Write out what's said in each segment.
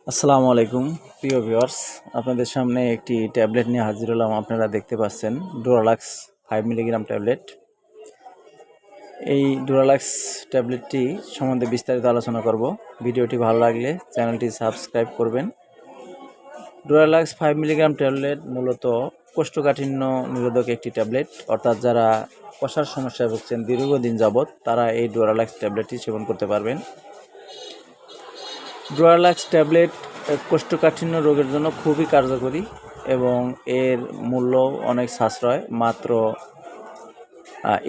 আসসালামু আলাইকুম প্রিয় ভিউয়ার্স, আপনাদের সামনে একটি ট্যাবলেট নিয়ে হাজির হলাম। আপনারা দেখতে পাচ্ছেন ডোরালাক্স 5 মিলিগ্রাম ট্যাবলেট। এই ডোরালাক্স ট্যাবলেটটি সম্বন্ধে বিস্তারিত আলোচনা করব। ভিডিওটি ভালো লাগলে চ্যানেলটি সাবস্ক্রাইব করবেন। ডোরালাক্স 5 মিলিগ্রাম ট্যাবলেট মূলত কোষ্ঠকাঠিন্য নিরোধক একটি ট্যাবলেট, অর্থাৎ যারা কষার সমস্যায় ভুগছেন দীর্ঘদিন যাবৎ তারা এই ডোরালাক্স ট্যাবলেটটি সেবন করতে পারবেন। ডোরালাক্স ট্যাবলেট কোষ্ঠকাঠিন্য রোগের জন্য খুবই কার্যকরী এবং এর মূল্য অনেক সাশ্রয়, মাত্র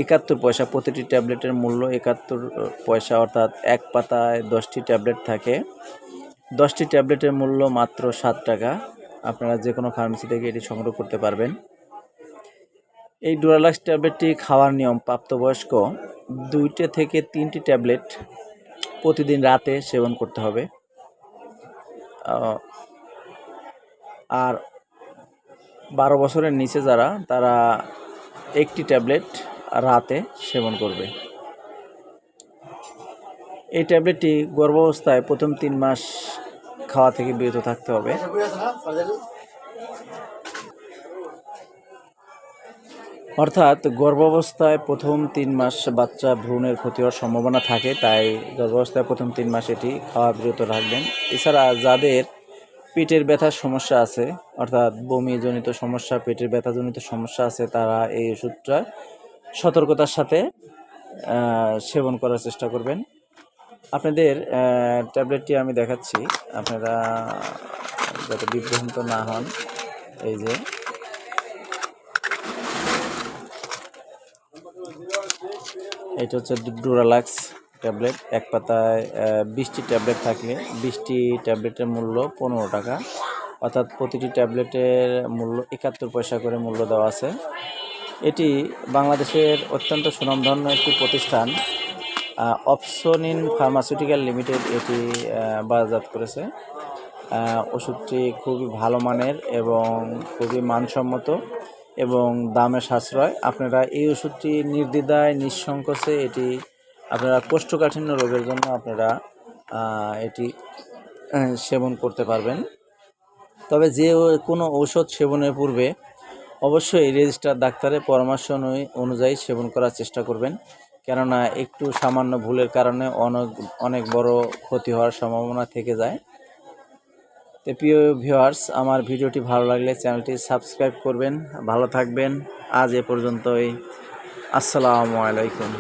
71 পয়সা। প্রতিটি ট্যাবলেটের মূল্য 71 পয়সা, অর্থাৎ এক পাতায় 10টি ট্যাবলেট থাকে। 10টি ট্যাবলেটের মূল্য মাত্র 7 টাকা। আপনারা যে কোনো ফার্মেসি থেকে এটি সংগ্রহ করতে পারবেন। এই ডোরালাক্স ট্যাবলেটটি খাওয়ার নিয়ম: প্রাপ্তবয়স্ক 2 থেকে 3টি ট্যাবলেট প্রতিদিন রাতে সেবন করতে হবে। আর 12 বছরের নিচে যারা, তারা একটি ট্যাবলেট রাতে সেবন করবে। এই ট্যাবলেটটি গর্ভাবস্থায় প্রথম 3 মাস খাওয়া থেকে বিরত থাকতে হবে। অর্থাৎ গর্ভাবস্থায় প্রথম 3 মাস বাচ্চা ভ্রূণের ক্ষতি হওয়ার সম্ভাবনা থাকে, তাই গর্ভাবস্থায় প্রথম 3 মাস এটি খাওয়া বিরত রাখবেন। এছাড়া যাদের পেটের ব্যথার সমস্যা আছে, অর্থাৎ বমিজনিত সমস্যা, পেটের ব্যথাজনিত সমস্যা আছে, তারা এই ওষুধটা সতর্কতার সাথে সেবন করার চেষ্টা করবেন। আপনাদের ট্যাবলেটটি আমি দেখাচ্ছি, আপনারা যাতে বিভ্রান্ত না হন। এই যে এটা হচ্ছে ডোরালাক্স ট্যাবলেট। এক পাতায় 20টি ট্যাবলেট থাকলে 20টি ট্যাবলেটের মূল্য 15 টাকা, অর্থাৎ প্রতিটি ট্যাবলেটের মূল্য 71 পয়সা করে মূল্য দেওয়া আছে। এটি বাংলাদেশের অত্যন্ত সুনামধন্য একটি প্রতিষ্ঠান অপসনিন ফার্মাসিউটিক্যাল লিমিটেড এটি বাজারজাত করেছে। ওষুধটি খুবই ভালো মানের এবং খুবই মানসম্মত এবং দামে সাশ্রয়। আপনারা এই ওষুধটি নির্দ্বিধায় নিঃসংকোচে এটি আপনারা কোষ্ঠকাঠিন্য রোগের জন্য আপনারা এটি সেবন করতে পারবেন। তবে যে কোনো ঔষধ সেবনের পূর্বে অবশ্যই রেজিস্টার ডাক্তারের পরামর্শ অনুযায়ী সেবন করার চেষ্টা করবেন, কেননা একটু সামান্য ভুলের কারণে অনেক বড় ক্ষতি হওয়ার সম্ভাবনা থেকে যায়। তো প্রিয় ভিউয়ার্স, আমার ভিডিওটি ভালো লাগলে চ্যানেলটি সাবস্ক্রাইব করবেন। ভালো থাকবেন। আজ এ পর্যন্তই। আসসালামু আলাইকুম।